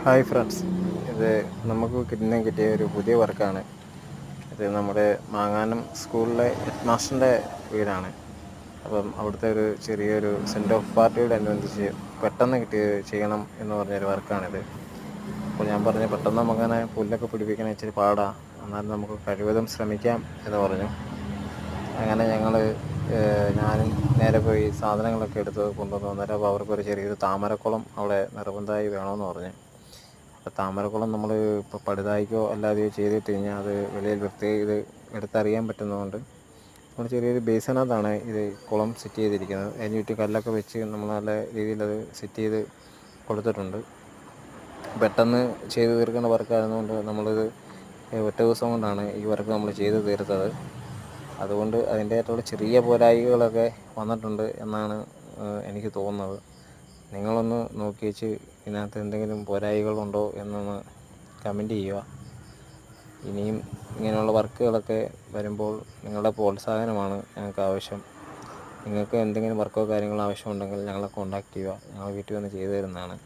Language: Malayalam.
ഹായ് ഫ്രണ്ട്സ്, ഇത് നമുക്ക് കിട്ടിയ ഒരു പുതിയ വർക്കാണ്. ഇത് നമ്മുടെ മാങ്ങാനം സ്കൂളിലെ ഹെഡ് മാസ്റ്ററിൻ്റെ വീടാണ്. അപ്പം അവിടുത്തെ ഒരു ചെറിയൊരു സെൻഡ് ഓഫ് പാർട്ടിയോടനുബന്ധിച്ച് പെട്ടെന്ന് ചെയ്യണം എന്ന് പറഞ്ഞൊരു വർക്കാണിത്. അപ്പോൾ ഞാൻ പറഞ്ഞു, പെട്ടെന്ന് നമുക്കങ്ങനെ പുല്ലൊക്കെ പിടിപ്പിക്കാൻ ഇച്ചിരി പാടാണ്, എന്നാലും നമുക്ക് കഴിവതും ശ്രമിക്കാം എന്ന് പറഞ്ഞു. അങ്ങനെ ഞാനും നേരെ പോയി സാധനങ്ങളൊക്കെ എടുത്ത് കൊണ്ടുവന്നു. അന്നേരം അപ്പോൾ അവർക്കൊരു ചെറിയൊരു താമരക്കുളം അവിടെ നിർബന്ധമായി വേണമെന്ന് പറഞ്ഞു. അപ്പോൾ താമരക്കുളം നമ്മൾ ഇപ്പോൾ പടുതായിക്കോ അല്ലാതെയോ ചെയ്തിട്ട് കഴിഞ്ഞാൽ അത് വെളിയിൽ ഇത് എടുത്തറിയാൻ പറ്റുന്നതുകൊണ്ട് നമ്മൾ ചെറിയൊരു ബേസിനകത്താണ് ഇത് കുളം സെറ്റ് ചെയ്തിരിക്കുന്നത്. അതിന് ചുറ്റും കല്ലൊക്കെ വെച്ച് നമ്മൾ നല്ല രീതിയിൽ അത് സെറ്റ് ചെയ്ത് കൊടുത്തിട്ടുണ്ട്. പെട്ടെന്ന് ചെയ്ത് തീർക്കേണ്ട വർക്കായിരുന്നുകൊണ്ട് നമ്മളിത് ഒറ്റ ദിവസം കൊണ്ടാണ് ഈ വർക്ക് നമ്മൾ ചെയ്ത് തീർത്തത്. അതുകൊണ്ട് അതിൻ്റേതായിട്ടുള്ള ചെറിയ പോരായ്മകളൊക്കെ വന്നിട്ടുണ്ട് എന്നാണ് എനിക്ക് തോന്നുന്നത്. നിങ്ങളൊന്ന് നോക്കി വെച്ച് ഇതിനകത്ത് എന്തെങ്കിലും പോരായ്മകളുണ്ടോ എന്നൊന്ന് കമൻറ്റ് ചെയ്യുക. ഇനിയും ഇങ്ങനെയുള്ള വർക്കുകളൊക്കെ വരുമ്പോൾ നിങ്ങളുടെ പ്രോത്സാഹനമാണ് ഞങ്ങൾക്ക് ആവശ്യം. നിങ്ങൾക്ക് എന്തെങ്കിലും വർക്കോ കാര്യങ്ങളോ ആവശ്യമുണ്ടെങ്കിൽ ഞങ്ങളെ കോൺടാക്റ്റ് ചെയ്യുക. ഞങ്ങൾ വീട്ടിൽ വന്ന് ചെയ്തു തരുന്നതാണ്.